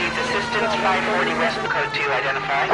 needs assistance. 540 West, code 2, identify.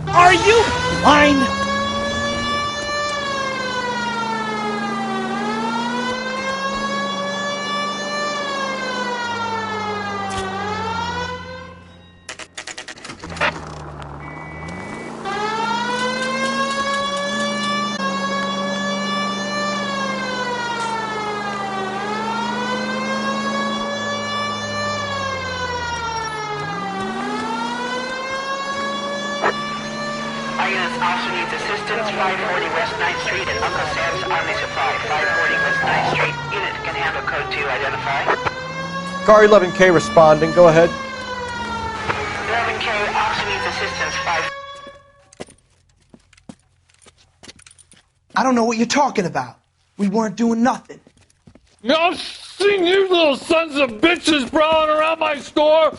Are you blind? Officer needs assistance. 540 West 9th Street at Uncle Sam's Army Supply. 540 West 9th Street. Unit can handle code 2. Identify. Car 11K responding. Go ahead. 11K, officer needs assistance. 5. I don't know what you're talking about. We weren't doing nothing. I've seen you little sons of bitches prowling around my store.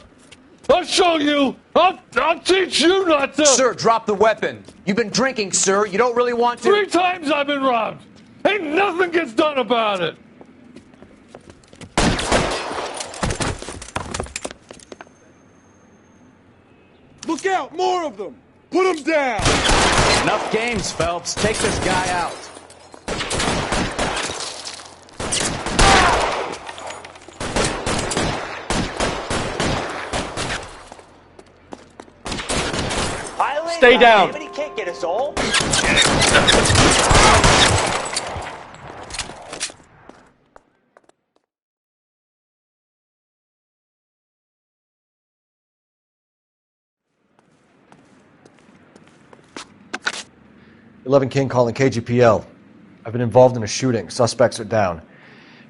I'll show you. I'll teach you not to. Sir, drop the weapon. You've been drinking, sir. You don't really want to. 3 times I've been robbed. Ain't nothing gets done about it. Look out! More of them! Put them down! Enough games, Phelps. Take this guy out. Stay down. He can't get us all. 11 King calling KGPL. I've been involved in a shooting. Suspects are down.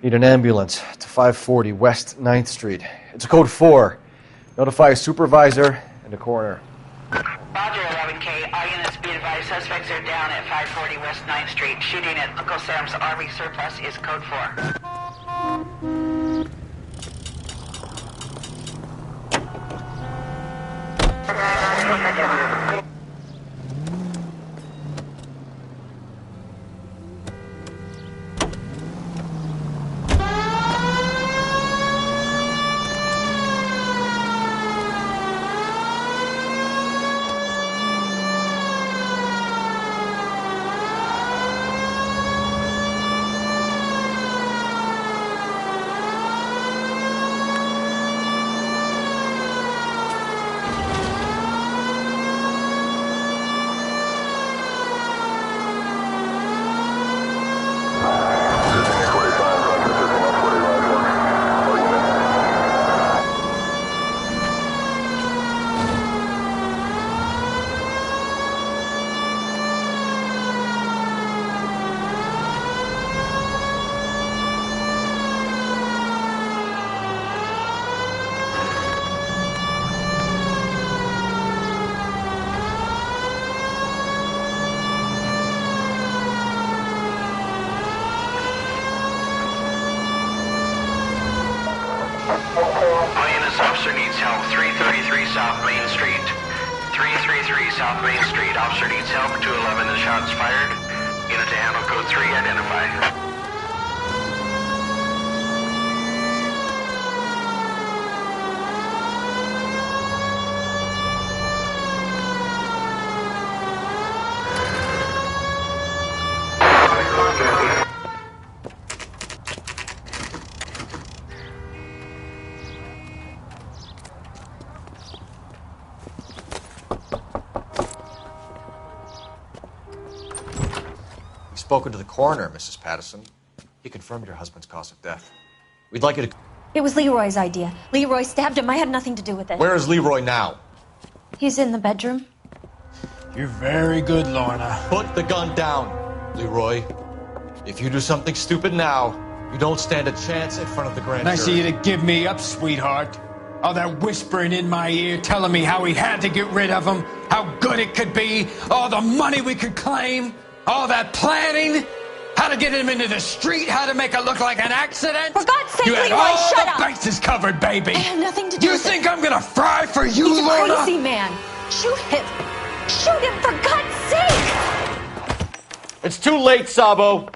Need an ambulance to 540 West 9th Street. It's a code 4. Notify a supervisor and a coroner. Roger, 11K. All units be advised. Suspects are down at 540 West 9th Street. Shooting at Uncle Sam's Army Surplus is code 4. Officer needs help. 333 South Main Street. 333 South Main Street. Officer needs help. 211, the shots fired. Unit to handle code 3, identify. Spoken to the coroner, Mrs. Patterson. He confirmed your husband's cause of death. We'd like you to... It was Leroy's idea. Leroy stabbed him. I had nothing to do with it. Where is Leroy now? He's in the bedroom. You're very good, Lorna. Put the gun down, Leroy. If you do something stupid now, you don't stand a chance in front of the grand jury. Nice of you to give me up, sweetheart. All that whispering in my ear, telling me how we had to get rid of him, how good it could be, all the money we could claim, all that planning, how to get him into the street, how to make it look like an accident. For God's sake, you had Leroy, all shut the up. bases covered, baby. I had nothing to do You with think it. I'm gonna fry for you, He's a Lorna? crazy man. Shoot him. Shoot him, for God's sake. It's too late, Sabo.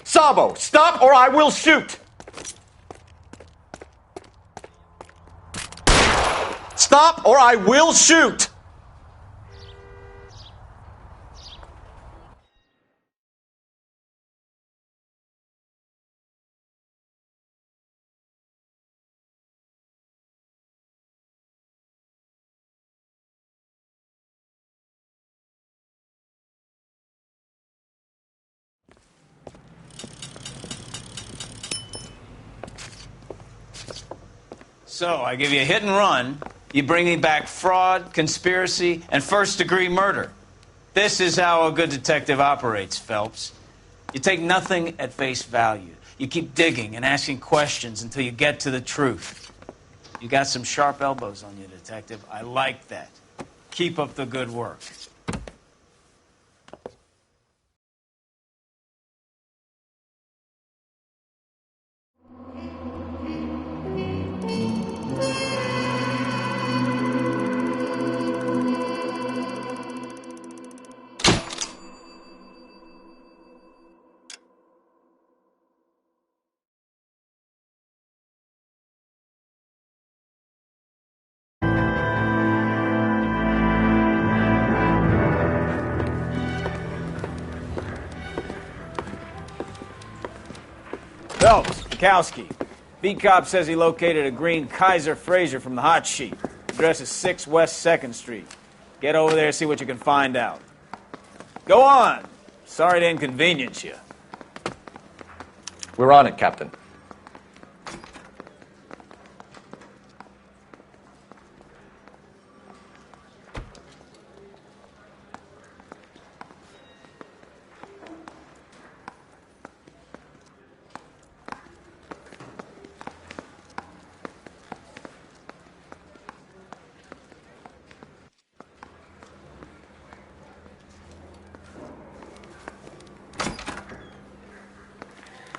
Sabo, stop or I will shoot! Stop or I will shoot! So, I give you a hit and run, you bring me back fraud, conspiracy, and first-degree murder. This is how a good detective operates, Phelps. You take nothing at face value. You keep digging and asking questions until you get to the truth. You got some sharp elbows on you, detective. I like that. Keep up the good work. Phelps, Bukowski. Beat cop says he located a green Kaiser Fraser from the hot sheet. Address is 6 West 2nd Street. Get over there, see what you can find out. Go on. Sorry to inconvenience you. We're on it, Captain.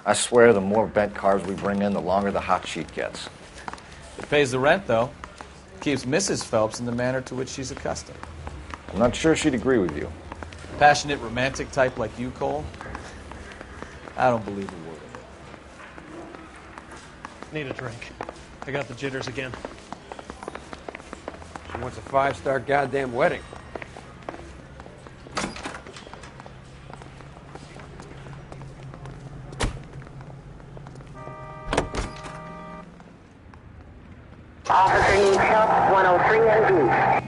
I swear the more bent cars we bring in, the longer the hot sheet gets. It pays the rent, though. Keeps Mrs. Phelps in the manner to which she's accustomed. I'm not sure she'd agree with you. Passionate, romantic type like you, Cole? I don't believe a word of it. Need a drink. I got the jitters again. She wants a 5-star goddamn wedding. Officer needs help. 103 and B.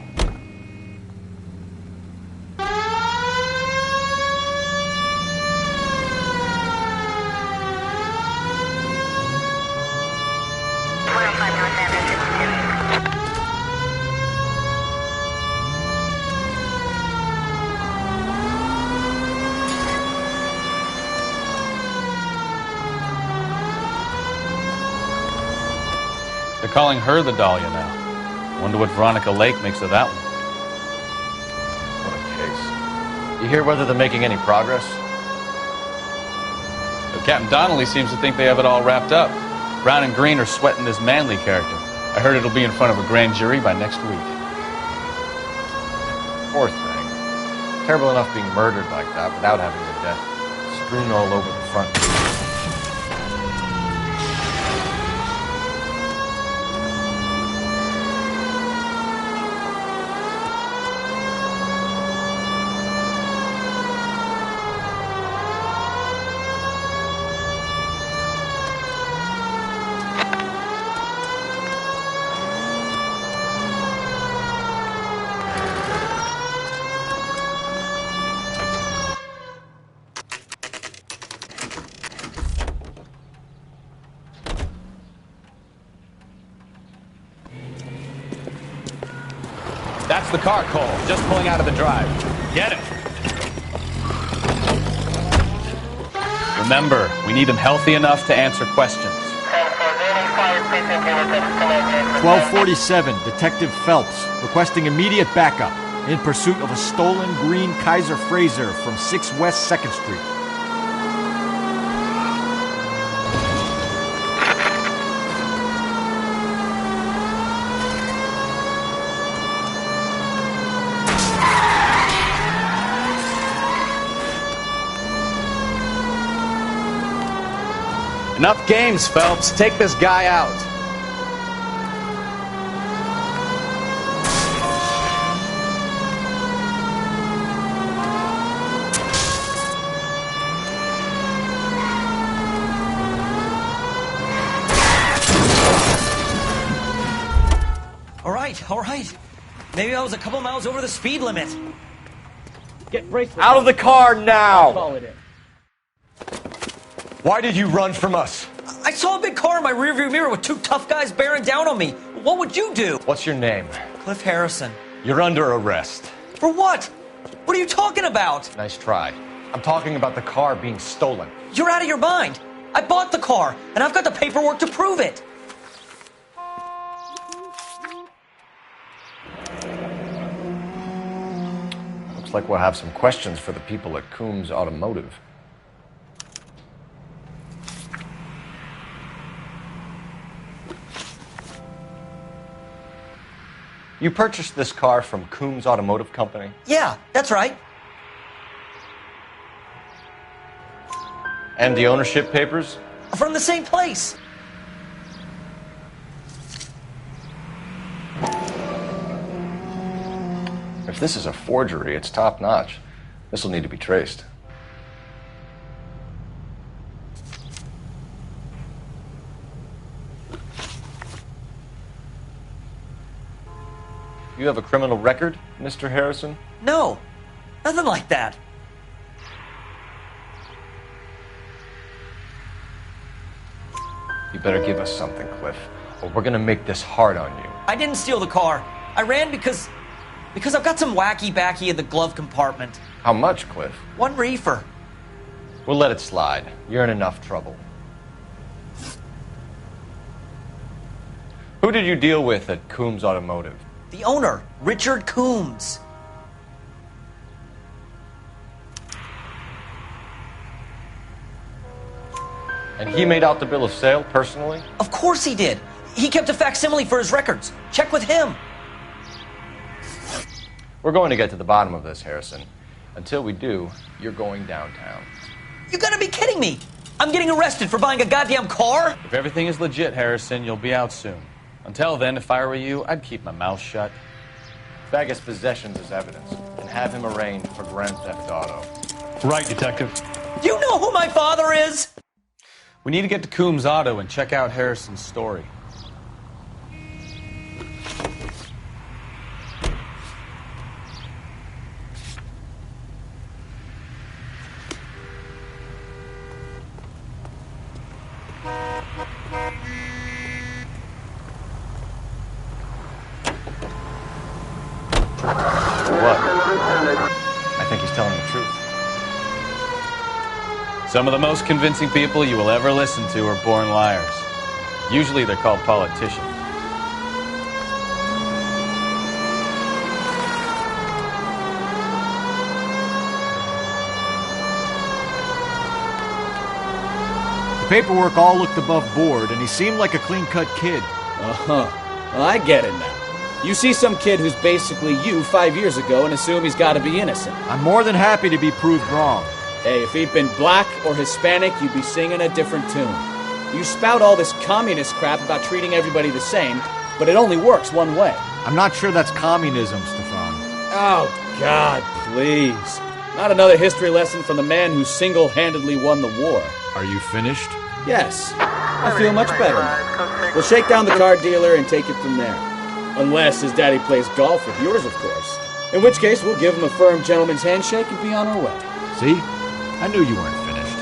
They're calling her the Dahlia now. Wonder what Veronica Lake makes of that one. What a case. You hear whether they're making any progress? But Captain Donnelly seems to think they have it all wrapped up. Brown and Green are sweating this Manley character. I heard it'll be in front of a grand jury by next week. Poor thing. Terrible enough being murdered like that without having their death strewn all over the front page. That's the car, Cole. Just pulling out of the drive. Get him. Remember, we need him healthy enough to answer questions. 1247, Detective Phelps, requesting immediate backup in pursuit of a stolen green Kaiser Frazer from 6 West 2nd Street. Enough games, Phelps. Take this guy out. All right. Maybe I was a couple miles over the speed limit. Get bracelets. Out of the car now! Call it in. Why did you run from us? I saw a big car in my rearview mirror with 2 tough guys bearing down on me. What would you do? What's your name? Cliff Harrison. You're under arrest. For what? What are you talking about? Nice try. I'm talking about the car being stolen. You're out of your mind. I bought the car, and I've got the paperwork to prove it. Looks like we'll have some questions for the people at Coombs Automotive. You purchased this car from Coombs Automotive Company? Yeah, that's right. And the ownership papers? From the same place. If this is a forgery, it's top-notch. This will need to be traced. You have a criminal record, Mr. Harrison? No, nothing like that. You better give us something, Cliff, or we're gonna make this hard on you. I didn't steal the car. I ran because I've got some wacky backy in the glove compartment. How much, Cliff? 1 reefer. We'll let it slide. You're in enough trouble. Who did you deal with at Coombs Automotive? The owner, Richard Coombs. And he made out the bill of sale personally? Of course he did. He kept a facsimile for his records. Check with him. We're going to get to the bottom of this, Harrison. Until we do, you're going downtown. You gotta be kidding me. I'm getting arrested for buying a goddamn car? If everything is legit, Harrison, you'll be out soon. Until then, if I were you, I'd keep my mouth shut. Fag has possessions as evidence and have him arraigned for grand theft auto. Right, Detective. Do you know who my father is? We need to get to Coombs Auto and check out Harrison's story. What? I think he's telling the truth. Some of the most convincing people you will ever listen to are born liars. Usually they're called politicians. paperwork all looked above board, and he seemed like a clean-cut kid. Uh-huh. Well, I get it now. You see some kid who's basically you 5 years ago and assume he's got to be innocent. I'm more than happy to be proved wrong. Hey, if he'd been black or Hispanic, you'd be singing a different tune. You spout all this communist crap about treating everybody the same, but it only works one way. I'm not sure that's communism, Stefan. Oh, God, please. Not another history lesson from the man who single-handedly won the war. Are you finished? Yes. I feel much better now. We'll shake down the car dealer and take it from there. Unless his daddy plays golf with yours, of course. In which case, we'll give him a firm gentleman's handshake and be on our way. See? I knew you weren't finished.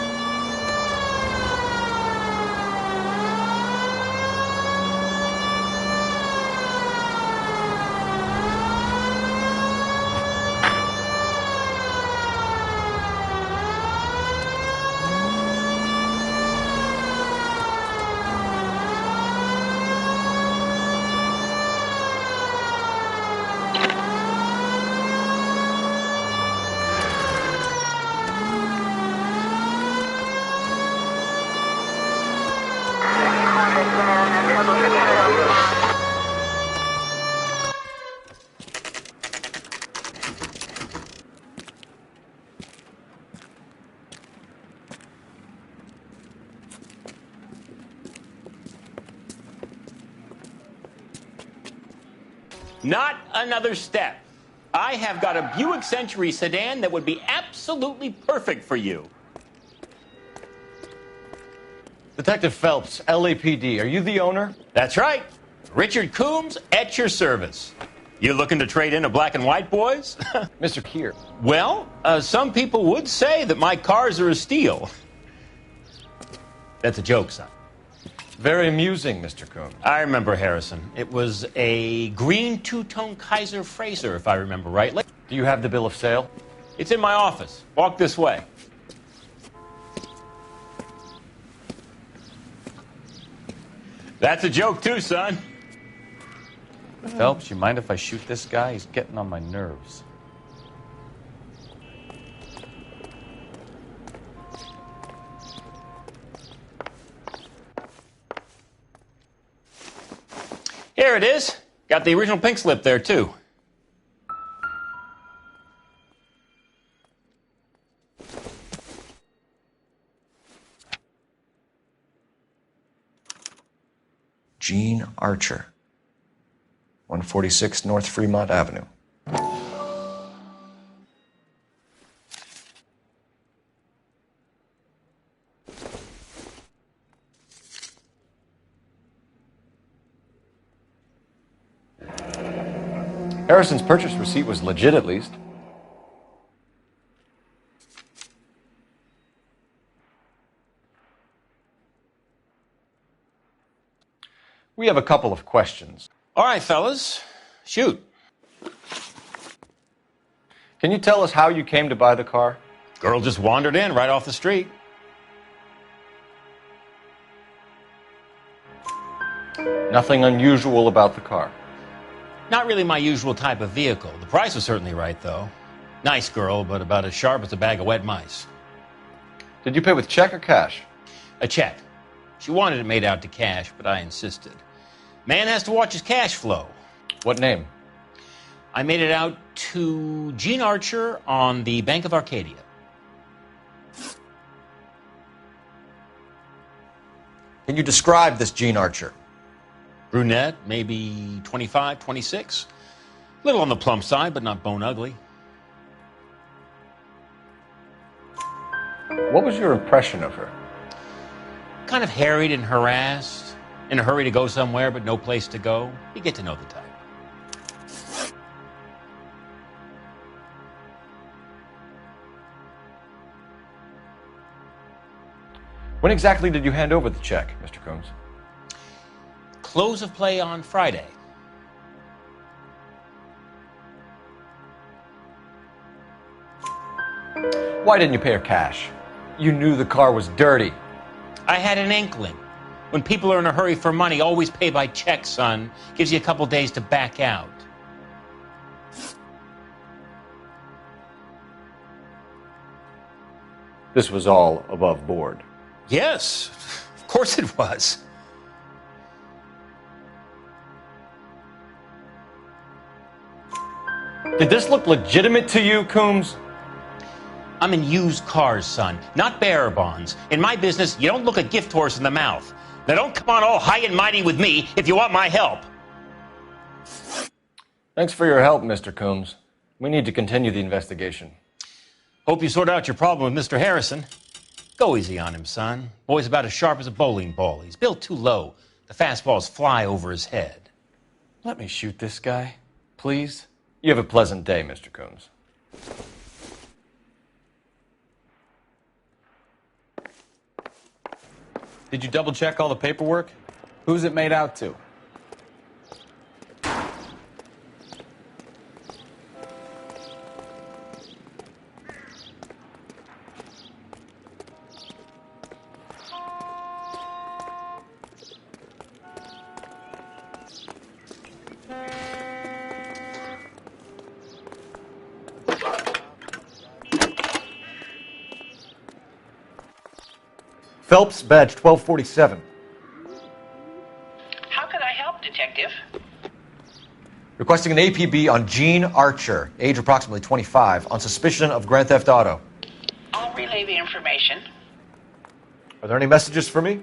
Not another step. I have got a Buick Century sedan that would be absolutely perfect for you. Detective Phelps, LAPD, are you the owner? That's right. Richard Coombs at your service. You looking to trade in a black and white, boys? Mr. Keir. Well, some people would say that my cars are a steal. That's a joke, son. Very amusing, Mr. Coombs. I remember, Harrison. It was a green two-tone Kaiser Frazer, if I remember rightly. Do you have the bill of sale? It's in my office. Walk this way. That's a joke, too, son. Phelps, you mind if I shoot this guy? He's getting on my nerves. Here it is. Got the original pink slip there, too. Gene Archer, 146 North Fremont Avenue. Harrison's purchase receipt was legit, at least. We have a couple of questions. All right, fellas. Shoot. Can you tell us how you came to buy the car? Girl just wandered in right off the street. Nothing unusual about the car. Not really my usual type of vehicle. The price was certainly right, though. Nice girl, but about as sharp as a bag of wet mice. Did you pay with check or cash? A check. She wanted it made out to cash, but I insisted. Man has to watch his cash flow. What name? I made it out to Gene Archer on the Bank of Arcadia. Can you describe this Gene Archer? Brunette, maybe 25, 26. Little on the plump side, but not bone ugly. What was your impression of her? Kind of harried and harassed, in a hurry to go somewhere, but no place to go. You get to know the type. When exactly did you hand over the check, Mr. Coombs? Close of play on Friday. Why didn't you pay her cash? You knew the car was dirty. I had an inkling. When people are in a hurry for money, always pay by check, son. Gives you a couple days to back out. This was all above board. Yes. course it was. Did this look legitimate to you, Coombs? I'm in used cars, son, not bearer bonds. In my business, you don't look a gift horse in the mouth. Now don't come on all high and mighty with me if you want my help. Thanks for your help, Mr. Coombs. We need to continue the investigation. Hope you sort out your problem with Mr. Harrison. Go easy on him, son. Boy's about as sharp as a bowling ball. He's built too low. The fastballs fly over his head. Let me shoot this guy, please. You have a pleasant day, Mr. Coombs. Did you double check all the paperwork? Who's it made out to? Phelps, badge 1247. How can I help, Detective? Requesting an APB on Gene Archer, age approximately 25, on suspicion of Grand Theft Auto. I'll relay the information. Are there any messages for me?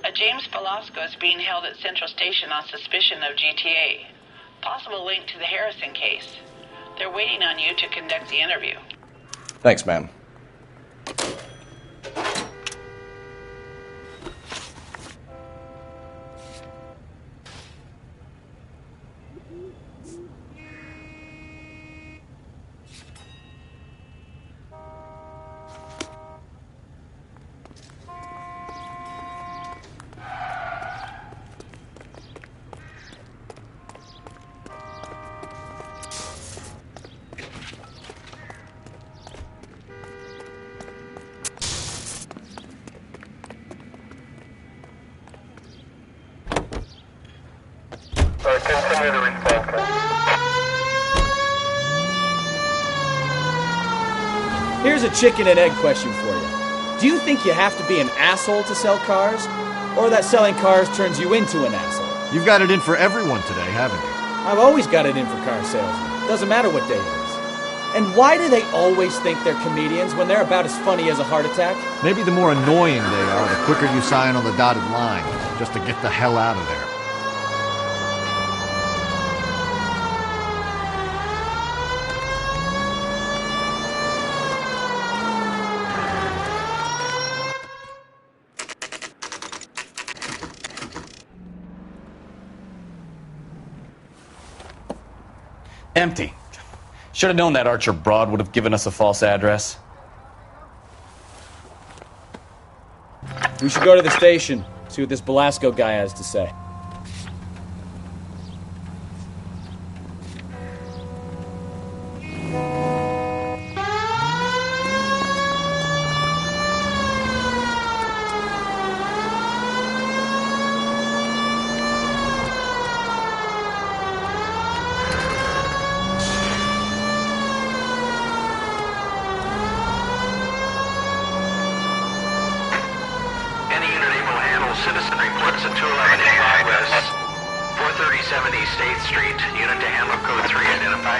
A James Velasco is being held at Central Station on suspicion of GTA. Possible link to the Harrison case. They're waiting on you to conduct the interview. Thanks, ma'am. Continue to respond. Here's a chicken and egg question for you. Do you think you have to be an asshole to sell cars? Or that selling cars turns you into an asshole? You've got it in for everyone today, haven't you? I've always got it in for car salesmen. Doesn't matter what day it is. And why do they always think they're comedians when they're about as funny as a heart attack? Maybe the more annoying they are, the quicker you sign on the dotted line, just to get the hell out of there. Empty. Should have known that Archer broad would have given us a false address. We should go to the station, see what this Velasco guy has to say. Citizen reports at 211 in progress. 437 East 8th Street. Unit to handle code 3. Identify.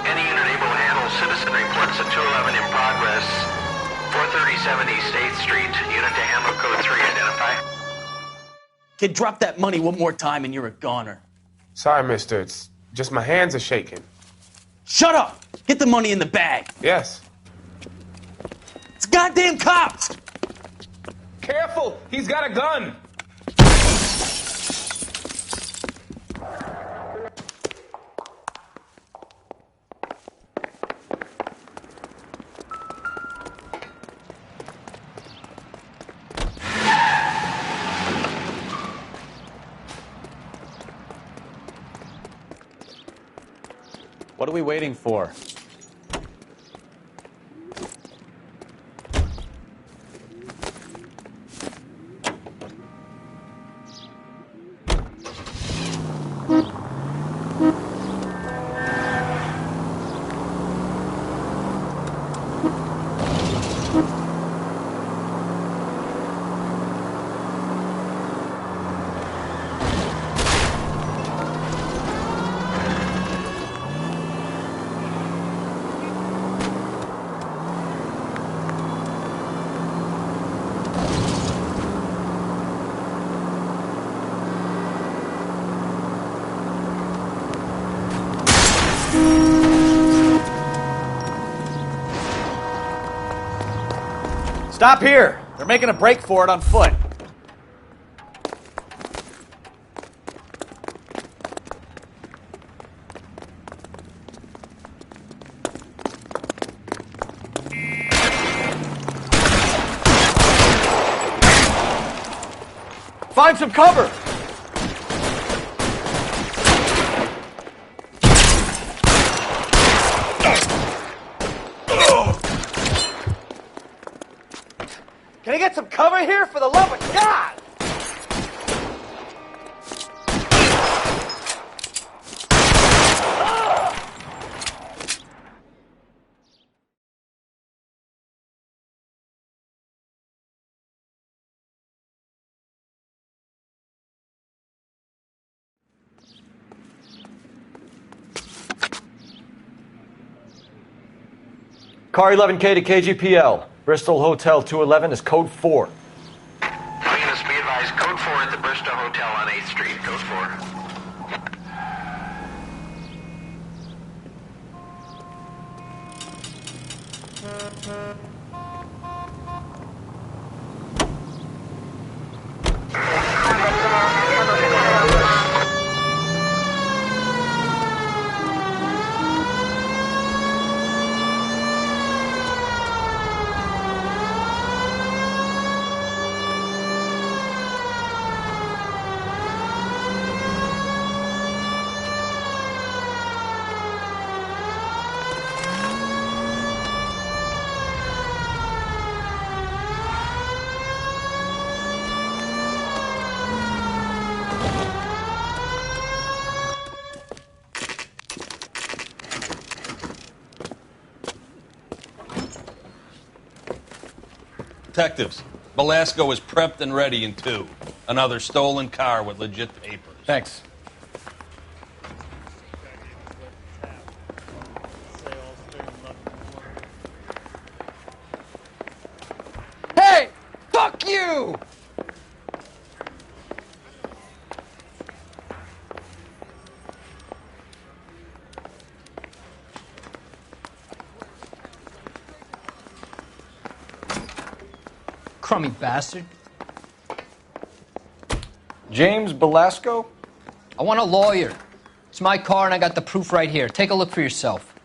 Any unit able to handle citizen reports at 211 in progress. 437 East 8th Street. Unit to handle code 3. Identify. Kid, drop that money one more time and you're a goner. Sorry, mister. It's just my hands are shaking. Shut up! Get the money in the bag. Yes. goddamn cop! Careful! He's got a gun! What are we waiting for? Stop here! They're making a break for it on foot. Find some cover! Can I get some cover here, for the love of God? Car 11K to KGPL. Bristol Hotel 211 is code 4. Units, be advised, code 4 at the Bristol Hotel on 8th Street. Code 4. Detectives, Belasco is prepped and ready in 2. Another stolen car with legit papers. Thanks. Hey! Fuck you! Crummy bastard. James Belasco? I want a lawyer. It's my car and I got the proof right here. Take a look for yourself.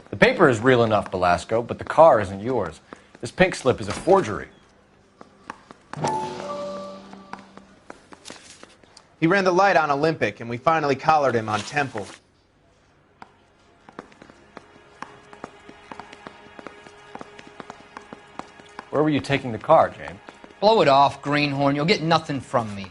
The paper is real enough, Belasco, but the car isn't yours. This pink slip is a forgery. He ran the light on Olympic, and we finally collared him on Temple. Where were you taking the car, James? Blow it off, greenhorn. You'll get nothing from me.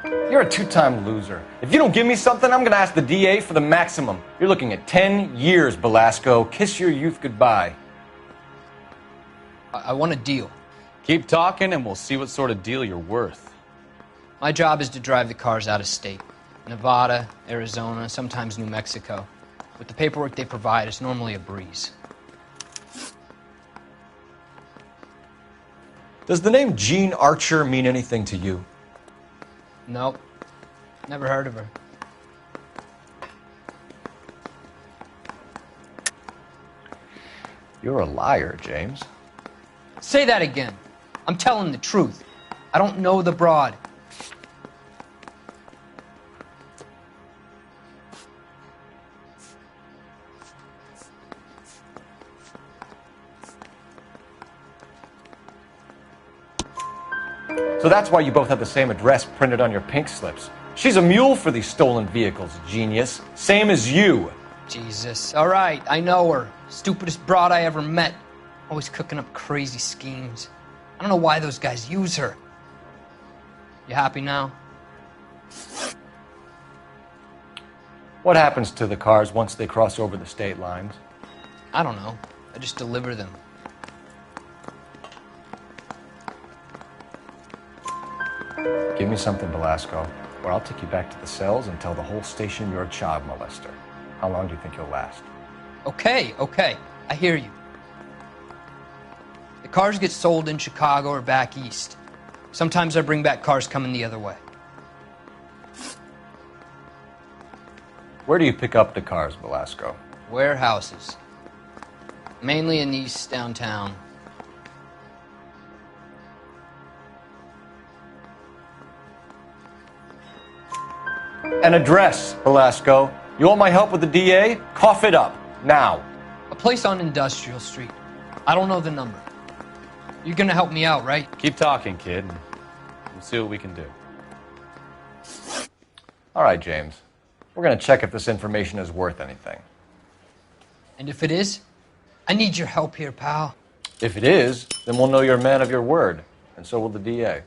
You're a two-time loser. If you don't give me something, I'm going to ask the DA for the maximum. You're looking at 10 years, Belasco. Kiss your youth goodbye. I want a deal. Keep talking and we'll see what sort of deal you're worth. My job is to drive the cars out of state. Nevada, Arizona, sometimes New Mexico. With the paperwork they provide, it's normally a breeze. Does the name Gene Archer mean anything to you? Nope. Never heard of her. You're a liar, James. Say that again. I'm telling the truth. I don't know the broad. So that's why you both have the same address printed on your pink slips. She's a mule for these stolen vehicles, genius. Same as you. Jesus. All right, I know her. Stupidest broad I ever met. Always cooking up crazy schemes. I don't know why those guys use her. You happy now? What happens to the cars once they cross over the state lines? I don't know. I just deliver them. Give me something, Velasco, or I'll take you back to the cells and tell the whole station you're a child molester. How long do you think you'll last? Okay. I hear you. The cars get sold in Chicago or back east. Sometimes I bring back cars coming the other way. Where do you pick up the cars, Velasco? Warehouses. Mainly in East downtown. An address, Velasco. You want my help with the DA? Cough it up, now. A place on Industrial Street. I don't know the number. You're gonna help me out, right? Keep talking, kid. And we'll see what we can do. All right, James. We're going to check if this information is worth anything. And if it is, I need your help here, pal. If it is, then we'll know you're a man of your word, and so will the DA.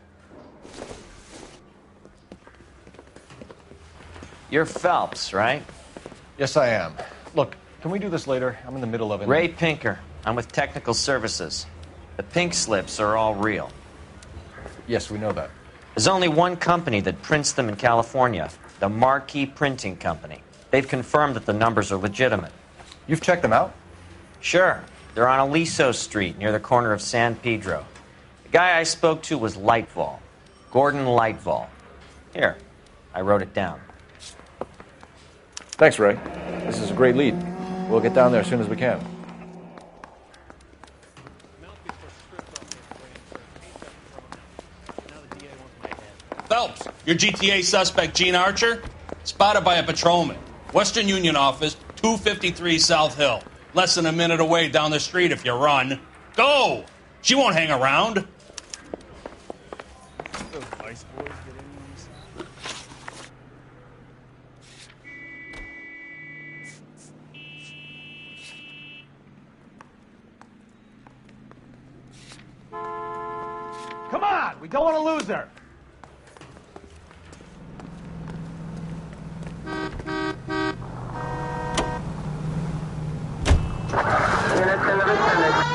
You're Phelps, right? Yes, I am. Look, can we do this later? I'm in the middle of it. Ray Pinker. I'm with Technical Services. The pink slips are all real. Yes, we know that. There's only one company that prints them in California, the Marquee Printing Company. They've confirmed that the numbers are legitimate. You've checked them out? Sure. They're on Aliso Street, near the corner of San Pedro. The guy I spoke to was Lightval. Gordon Lightval. Here, I wrote it down. Thanks, Ray. This is a great lead. We'll get down there as soon as we can. Phelps, your GTA suspect, Gene Archer, spotted by a patrolman. Western Union office, 253 South Hill. Less than a minute away down the street if you run. Go! She won't hang around. Come on, we don't want to lose her. Units in the vicinity.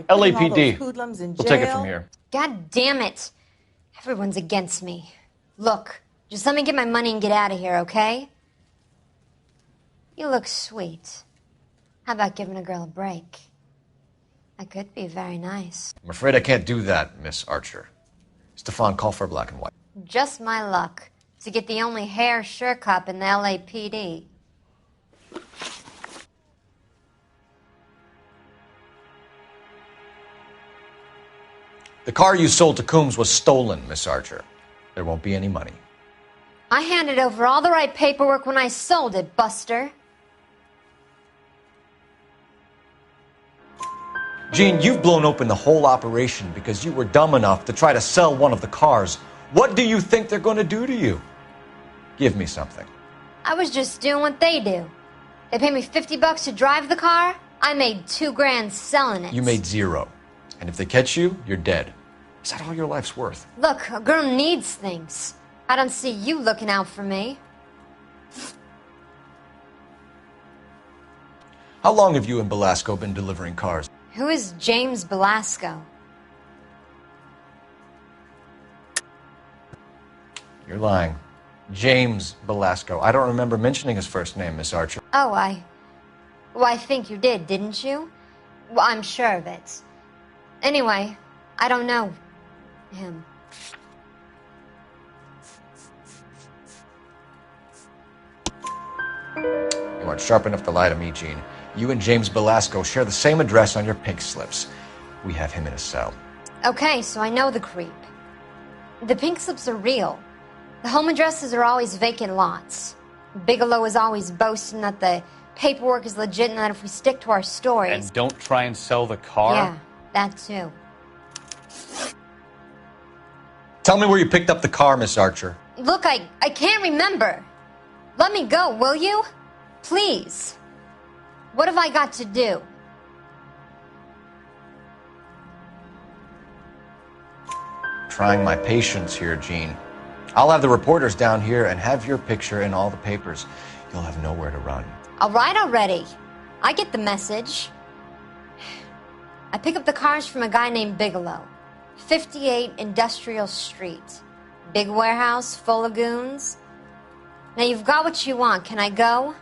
LAPD. We'll take it from here. God damn it. Everyone's against me. Look, just let me get my money and get out of here, okay? You look sweet. How about giving a girl a break? I could be very nice. I'm afraid I can't do that, Miss Archer. Stefan, call for black and white. Just my luck to get the only hair sure cop in the LAPD. The car you sold to Coombs was stolen, Miss Archer. There won't be any money. I handed over all the right paperwork when I sold it, Buster. Gene, you've blown open the whole operation because you were dumb enough to try to sell one of the cars. What do you think they're going to do to you? Give me something. I was just doing what they do. They paid me $50 to drive the car. I made $2,000 selling it. You made 0. And if they catch you, you're dead. Is that all your life's worth? Look, a girl needs things. I don't see you looking out for me. How long have you and Belasco been delivering cars? Who is James Belasco? You're lying. James Belasco. I don't remember mentioning his first name, Miss Archer. Oh, Well, I think you did, didn't you? Well, I'm sure of it. Anyway, I don't know him. You aren't sharp enough to lie to me, Gene. You and James Belasco share the same address on your pink slips. We have him in a cell. Okay, so I know the creep. The pink slips are real. The home addresses are always vacant lots. Bigelow is always boasting that the paperwork is legit and that if we stick to our stories... And don't try and sell the car? Yeah, that too. Tell me where you picked up the car, Miss Archer. Look, I can't remember. Let me go, will you? Please. What have I got to do? Trying my patience here, Gene. I'll have the reporters down here and have your picture in all the papers. You'll have nowhere to run. All right already. I get the message. I pick up the cars from a guy named Bigelow. 58 Industrial Street. Big warehouse full of goons. Now you've got what you want. Can I go?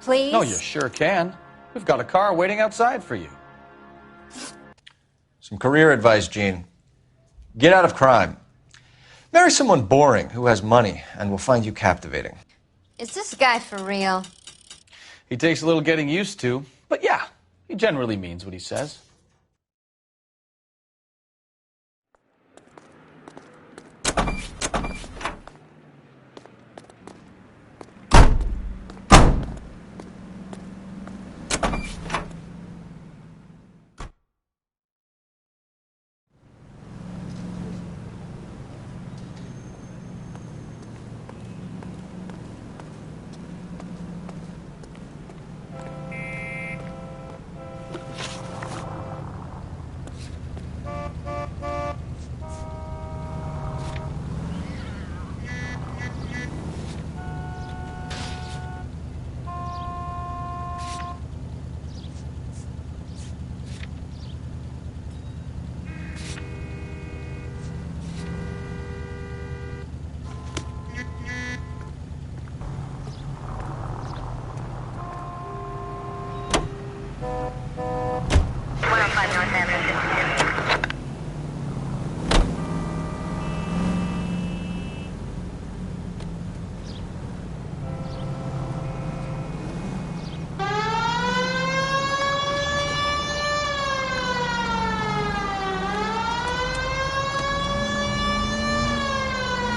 Please? No, you sure can. We've got a car waiting outside for you. Some career advice, Gene. Get out of crime. Marry someone boring who has money and will find you captivating. Is this guy for real? He takes a little getting used to, but yeah, he generally means what he says.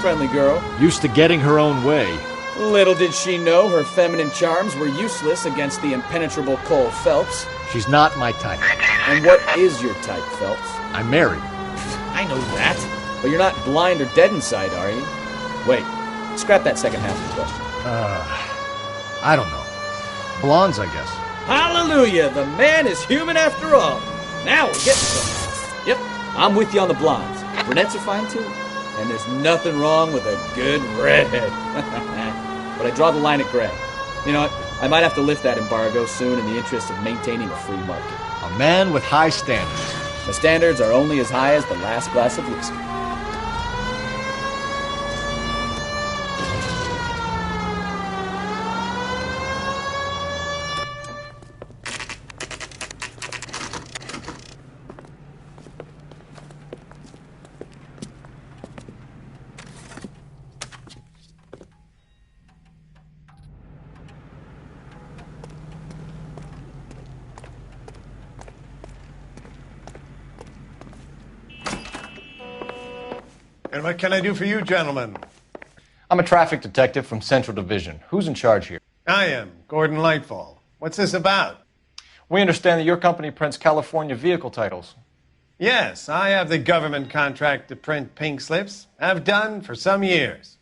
Friendly girl. Used to getting her own way. Little did she know her feminine charms were useless against the impenetrable Cole Phelps. She's not my type. And what is your type, Phelps? I'm married. I know that. But you're not blind or dead inside, are you? Wait, scrap that second half of the question. I don't know. Blondes, I guess. Hallelujah! The man is human after all. Now we're getting somewhere. Yep, I'm with you on the blondes. Brunettes are fine too. And there's nothing wrong with a good redhead. But I draw the line at gray. You know what? I might have to lift that embargo soon in the interest of maintaining a free market. A man with high standards. The standards are only as high as the last glass of whiskey. And what can I do for you, gentlemen? I'm a traffic detective from Central Division. Who's in charge here? I am, Gordon Lightfall. What's this about? We understand that your company prints California vehicle titles. Yes, I have the government contract to print pink slips. I've done for some years.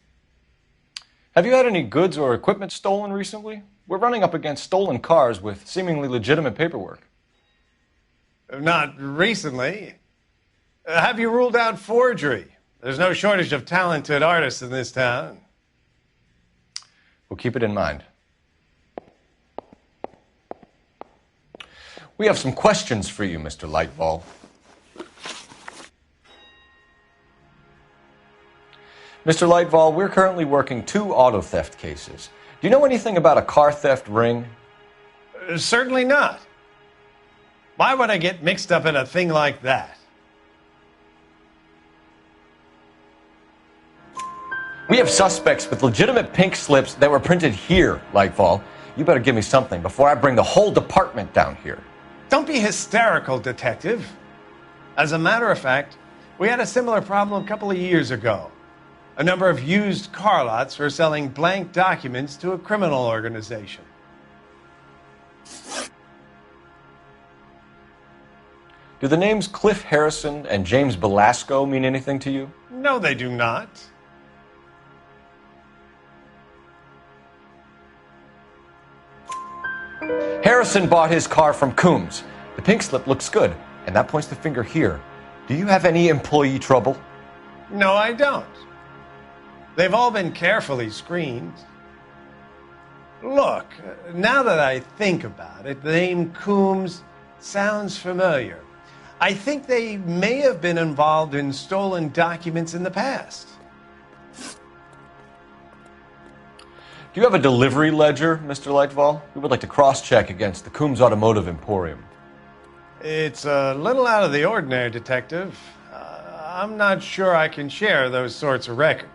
Have you had any goods or equipment stolen recently? We're running up against stolen cars with seemingly legitimate paperwork. Not recently. Have you ruled out forgery? There's no shortage of talented artists in this town. We'll keep it in mind. We have some questions for you, Mr. Lightball. Mr. Lightball, we're currently working 2 auto theft cases. Do you know anything about a car theft ring? Certainly not. Why would I get mixed up in a thing like that? We have suspects with legitimate pink slips that were printed here, Lightfall. You better give me something before I bring the whole department down here. Don't be hysterical, Detective. As a matter of fact, we had a similar problem a couple of years ago. A number of used car lots were selling blank documents to a criminal organization. Do the names Cliff Harrison and James Belasco mean anything to you? No, they do not. Harrison bought his car from Coombs. The pink slip looks good, and that points the finger here. Do you have any employee trouble? No, I don't. They've all been carefully screened. Look, now that I think about it, the name Coombs sounds familiar. I think they may have been involved in stolen documents in the past. Do you have a delivery ledger, Mr. Lightfall? We would like to cross-check against the Coombs Automotive Emporium. It's a little out of the ordinary, Detective. I'm not sure I can share those sorts of records.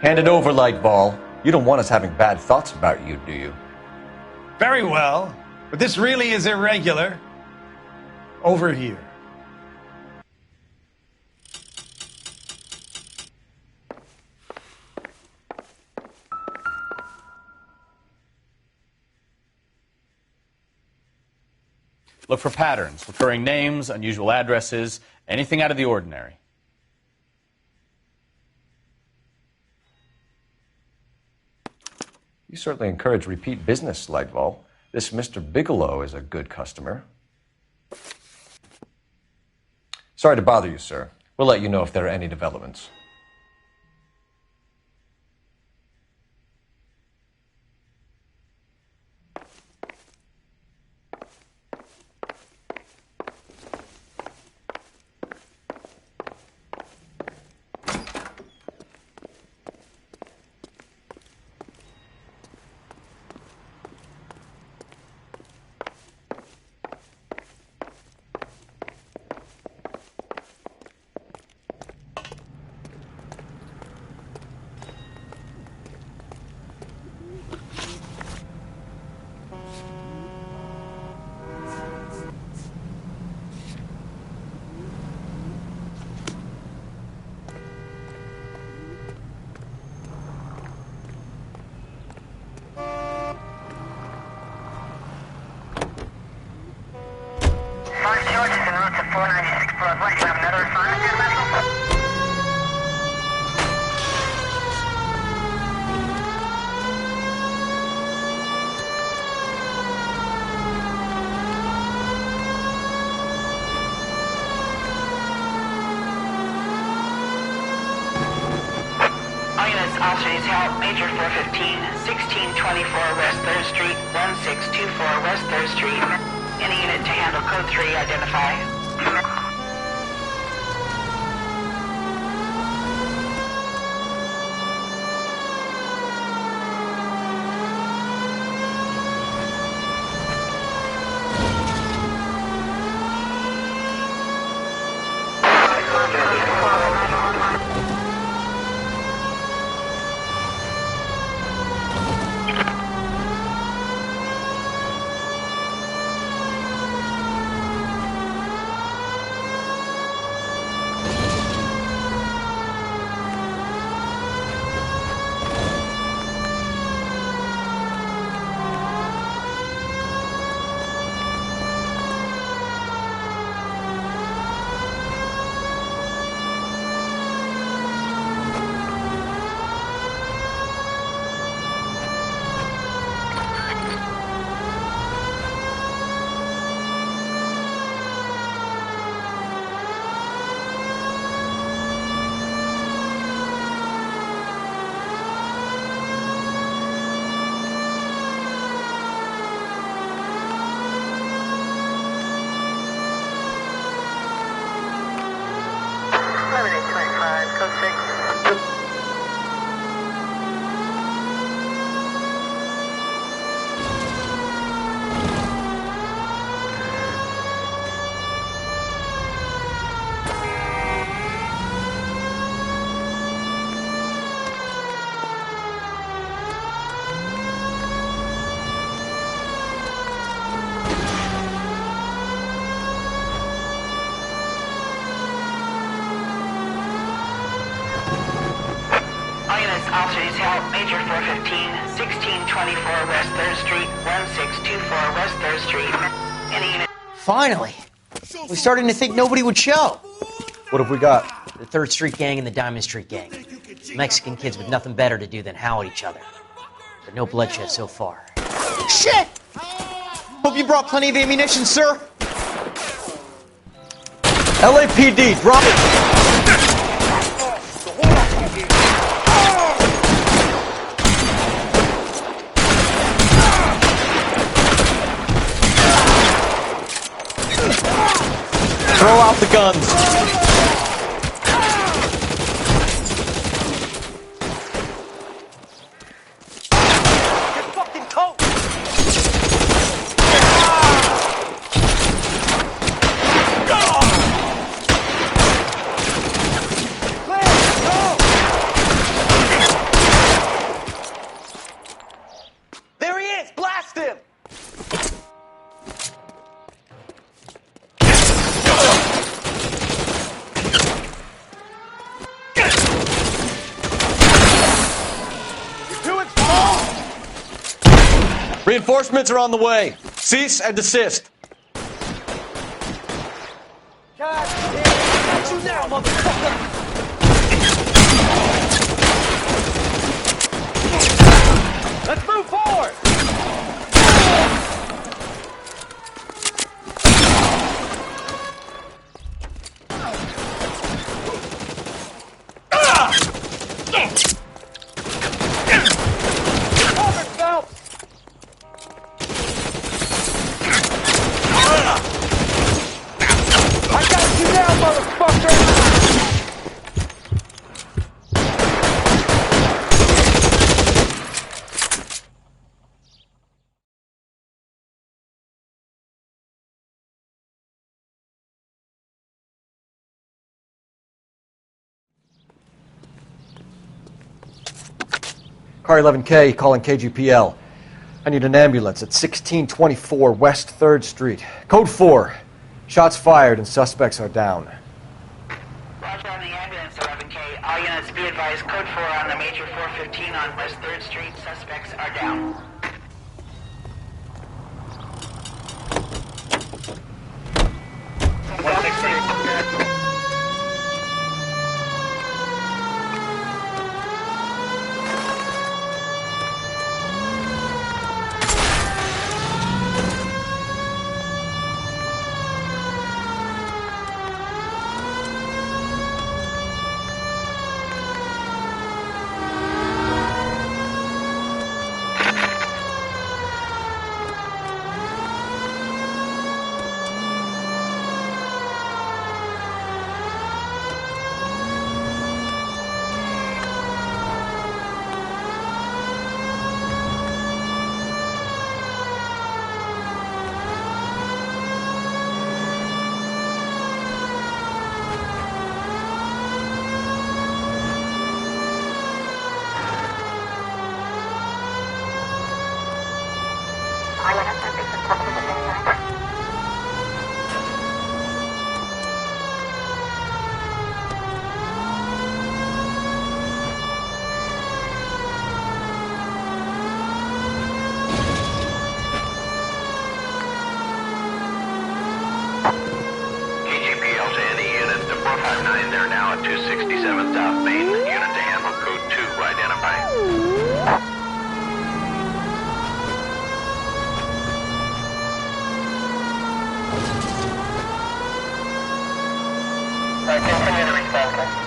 Hand it over, Lightball. You don't want us having bad thoughts about you, do you? Very well, but this really is irregular. Over here. Look for patterns, recurring names, unusual addresses, anything out of the ordinary. You certainly encourage repeat business, Lightball. This Mr. Bigelow is a good customer. Sorry to bother you, sir. We'll let you know if there are any developments. Officers help Major 415, 1624 West 3rd Street, 1624 West 3rd Street. Any unit to handle code 3, identify. Officers help Major 415, 1624 West 3rd Street, 1624 West 3rd Street. Any unit. Finally! We're starting to think nobody would show. What have we got? The 3rd Street Gang and the Diamond Street Gang. Mexican kids with nothing better to do than howl at each other. But no bloodshed so far. Shit! Hope you brought plenty of ammunition, sir. LAPD, drop it! Throw out the guns. Your fucking coat! There he is! Blast him! Reinforcements are on the way. Cease and desist. God damn it! Got you now, motherfucker! Let's move forward! Car 11K calling KGPL. I need an ambulance at 1624 West 3rd Street. Code 4. Shots fired and suspects are down. Roger on the ambulance, 11K. All units be advised, code 4 on the Major 415 on West 3rd Street. Suspects are down. KGPL to any unit to 459, they're now at 267 South Main. Unit to handle code 2, identify. Continue to respond.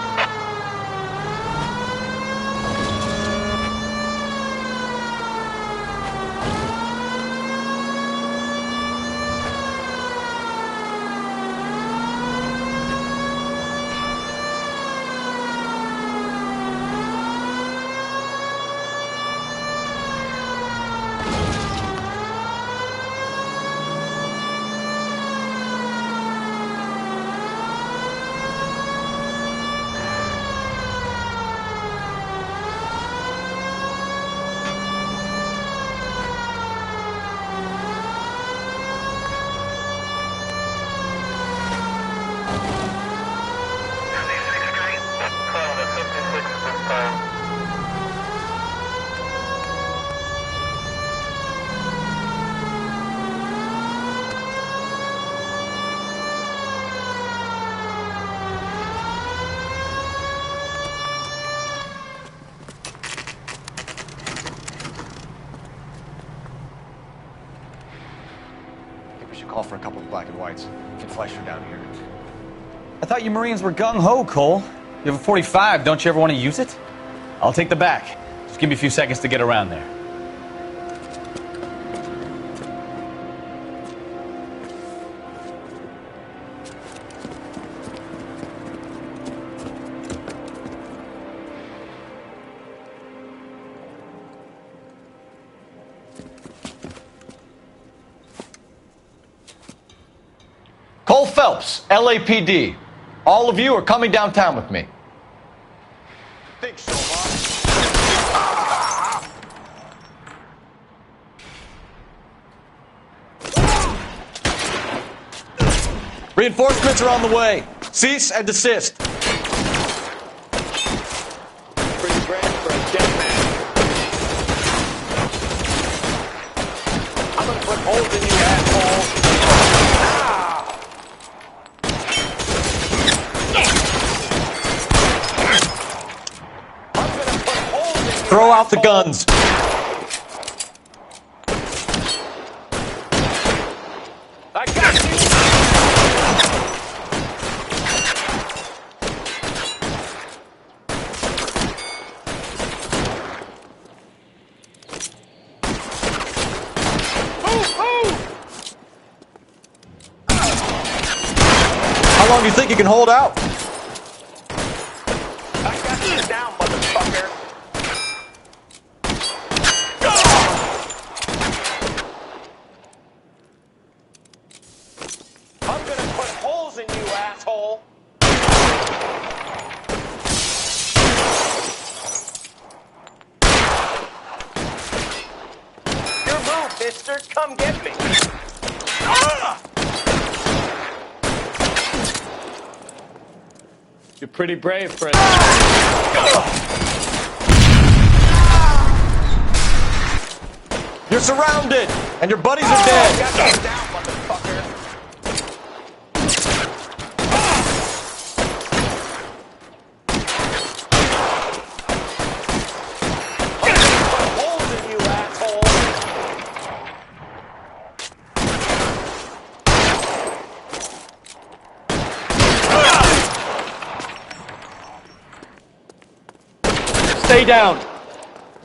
We should call for a couple of black and whites. Get Fleischer down here. I thought you Marines were gung-ho, Cole. You have a 45. Don't you ever want to use it? I'll take the back. Just give me a few seconds to get around there. Cole Phelps, LAPD. All of you are coming downtown with me. Think so, Bob. Reinforcements are on the way. Cease and desist. Pretty brave for a dead man. I'm gonna put holes in you, asshole. Throw out the guns. I got you. How long do you think you can hold out? I got you down, motherfucker. I'm gonna put holes in you, asshole. Your move, mister. Come get me. You're pretty brave for a... You're surrounded, and your buddies are dead. Got you down, motherfucker. I'm gonna put holes in you, asshole. Stay down.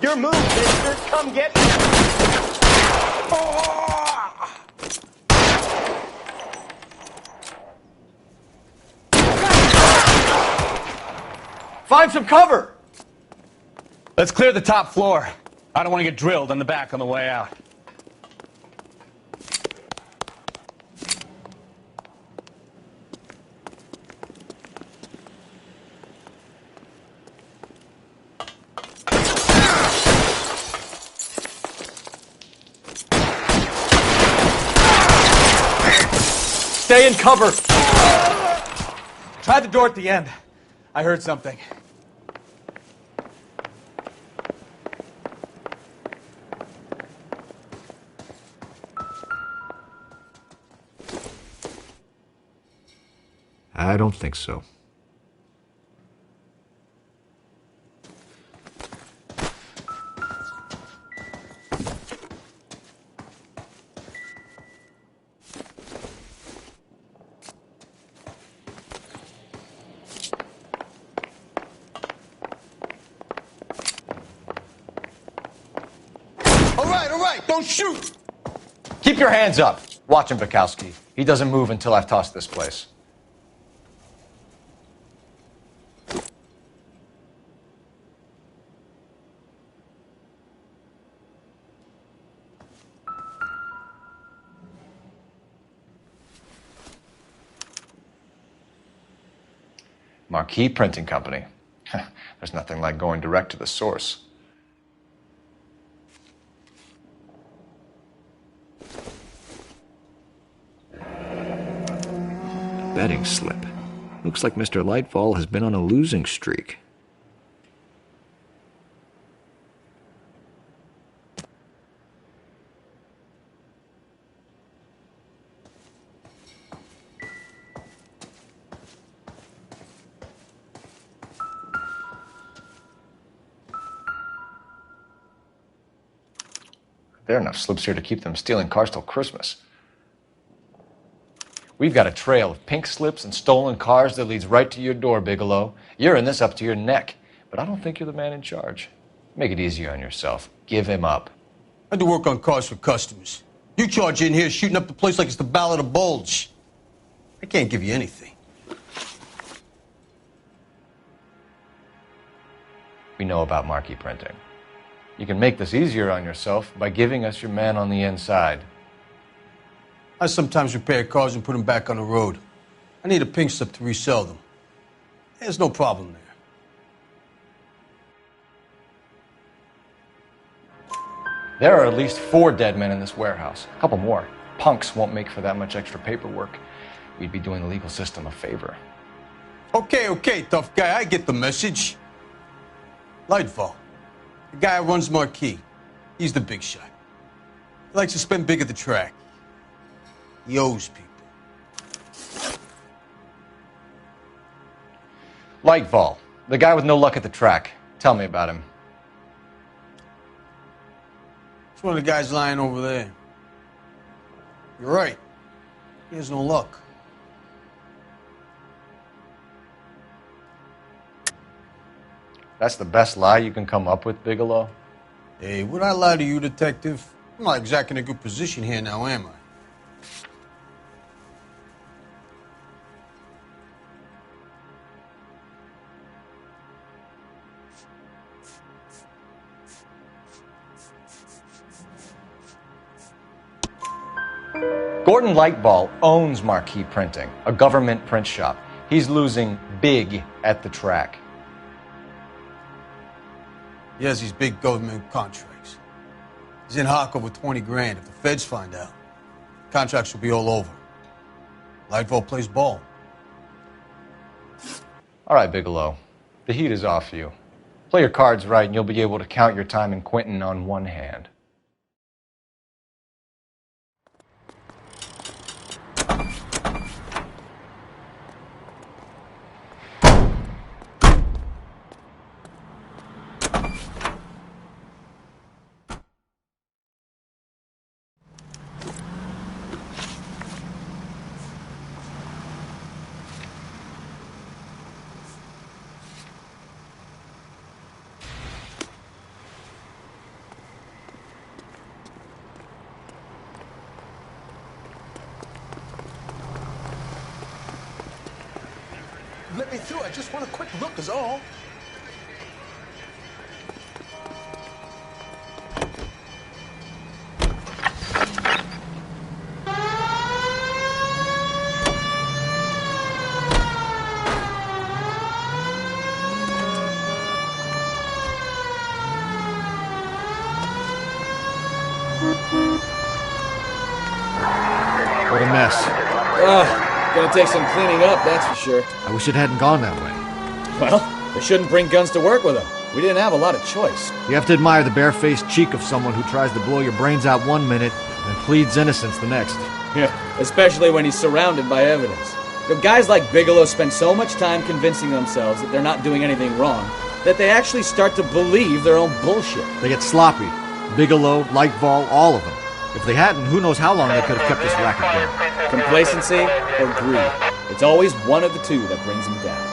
Your move, mister. Come get me. Find some cover. Let's clear the top floor. I don't want to get drilled in the back on the way out. Stay in cover. Try the door at the end. I heard something. I don't think so. All right, don't shoot. Keep your hands up. Watch him, Bukowski. He doesn't move until I've tossed this place. Marquee Printing Company. There's nothing like going direct to the source. Betting slip. Looks like Mr. Lightfall has been on a losing streak. There are enough slips here to keep them stealing cars till Christmas. We've got a trail of pink slips and stolen cars that leads right to your door, Bigelow. You're in this up to your neck, but I don't think you're the man in charge. Make it easier on yourself. Give him up. I do work on cars for customers. You charge in here shooting up the place like it's the Ballad of Bulge. I can't give you anything. We know about marquee printing. You can make this easier on yourself by giving us your man on the inside. I sometimes repair cars and put them back on the road. I need a pink slip to resell them. There's no problem there. There are at least 4 dead men in this warehouse. A couple more. Punks won't make for that much extra paperwork. We'd be doing the legal system a favor. Okay, tough guy. I get the message. Lightfall. The guy who runs Marquee. He's the big shot. He likes to spend big at the track. He owes people. Lightfall, the guy with no luck at the track. Tell me about him. It's one of the guys lying over there. You're right. He has no luck. That's the best lie you can come up with, Bigelow? Hey, would I lie to you, detective? I'm not exactly in a good position here now, am I? Gordon Lightball owns Marquee Printing, a government print shop. He's losing big at the track. He has these big government contracts. He's in hock over 20 grand. If the feds find out, contracts will be all over. Lightfall plays ball. All right, Bigelow. The heat is off you. Play your cards right and you'll be able to count your time in Quentin on one hand. Let me through. I just want a quick look is all. What a mess. Gonna take some cleaning up, that's for sure. I wish it hadn't gone that way. Well, they shouldn't bring guns to work with them. We didn't have a lot of choice. You have to admire the barefaced cheek of someone who tries to blow your brains out one minute and pleads innocence the next. Yeah, especially when he's surrounded by evidence. You know, guys like Bigelow spend so much time convincing themselves that they're not doing anything wrong that they actually start to believe their own bullshit. They get sloppy. Bigelow, Lightball, all of them. If they hadn't, who knows how long they could have kept this racket going. Complacency or greed. It's always one of the two that brings them down.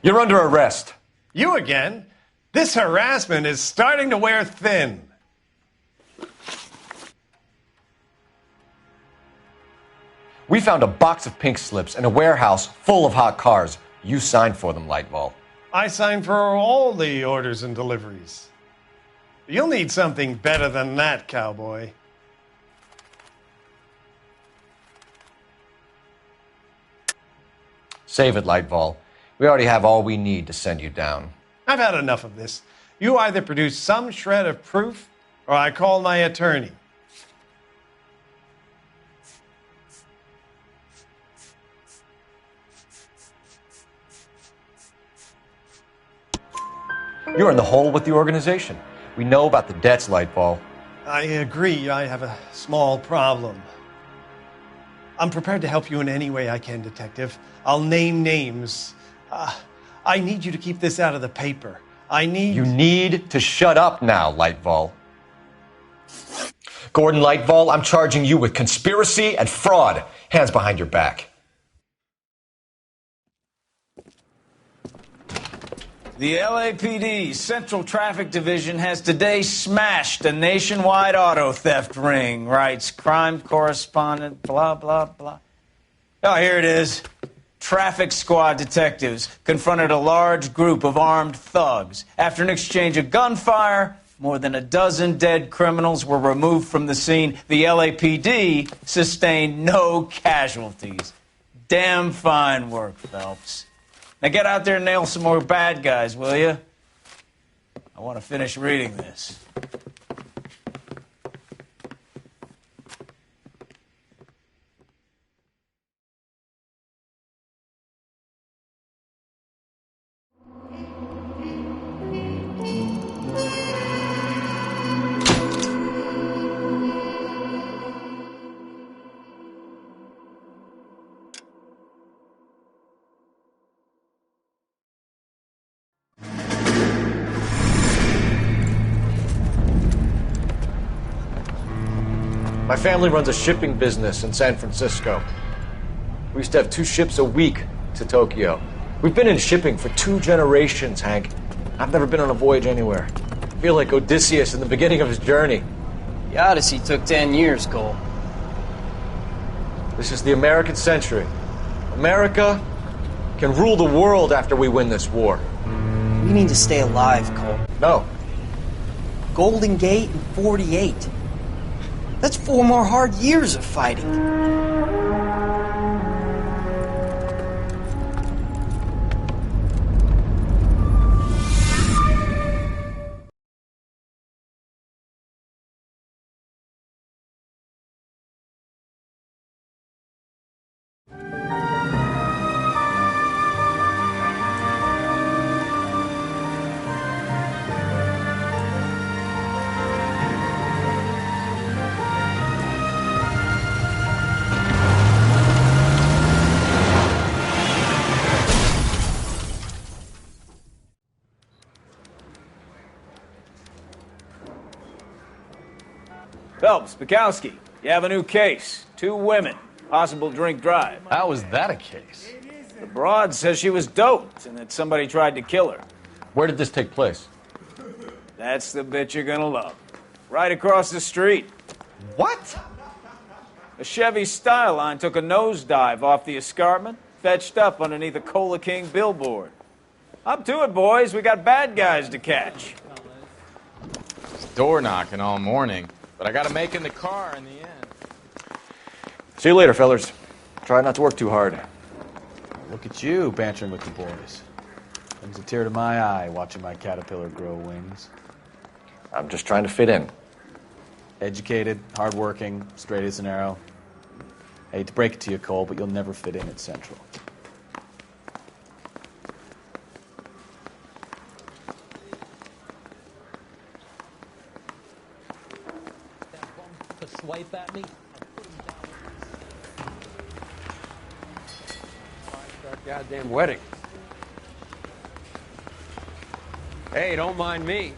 You're under arrest. You again? This harassment is starting to wear thin. We found a box of pink slips in a warehouse full of hot cars. You signed for them, Lightball. I signed for all the orders and deliveries. You'll need something better than that, cowboy. Save it, Lightball. We already have all we need to send you down. I've had enough of this. You either produce some shred of proof, or I call my attorney. You're in the hole with the organization. We know about the debts, Lightball. I agree, I have a small problem. I'm prepared to help you in any way I can, Detective. I'll name names. I need you to keep this out of the paper. You need to shut up now, Lightball. Gordon Lightball, I'm charging you with conspiracy and fraud. Hands behind your back. The LAPD Central Traffic Division has today smashed a nationwide auto theft ring, writes crime correspondent, blah, blah, blah. Oh, here it is. Traffic squad detectives confronted a large group of armed thugs. After an exchange of gunfire, more than a dozen dead criminals were removed from the scene. The LAPD sustained no casualties. Damn fine work, Phelps. Now get out there and nail some more bad guys, will you? I want to finish reading this. My family runs a shipping business in San Francisco. We used to have 2 ships a week to Tokyo. We've been in shipping for 2 generations, Hank. I've never been on a voyage anywhere. I feel like Odysseus in the beginning of his journey. The Odyssey took 10 years, Cole. This is the American century. America can rule the world after we win this war. We need to stay alive, Cole. No. Golden Gate in 48. That's 4 more hard years of fighting. Phelps, Bukowski, you have a new case. 2 women, possible drink drive. How is that a case? The broad says she was doped and that somebody tried to kill her. Where did this take place? That's the bit you're gonna love. Right across the street. What? A Chevy Style Line took a nosedive off the escarpment, fetched up underneath a Cola King billboard. Up to it, boys. We got bad guys to catch. It's door knocking all morning, but I gotta make in the car in the end. See you later, fellers. Try not to work too hard. Look at you bantering with the boys. Brings a tear to my eye watching my caterpillar grow wings. I'm just trying to fit in. Educated, hardworking, straight as an arrow. I hate to break it to you, Cole, but you'll never fit in at Central. Swipe at me. That goddamn wedding. Hey, don't mind me.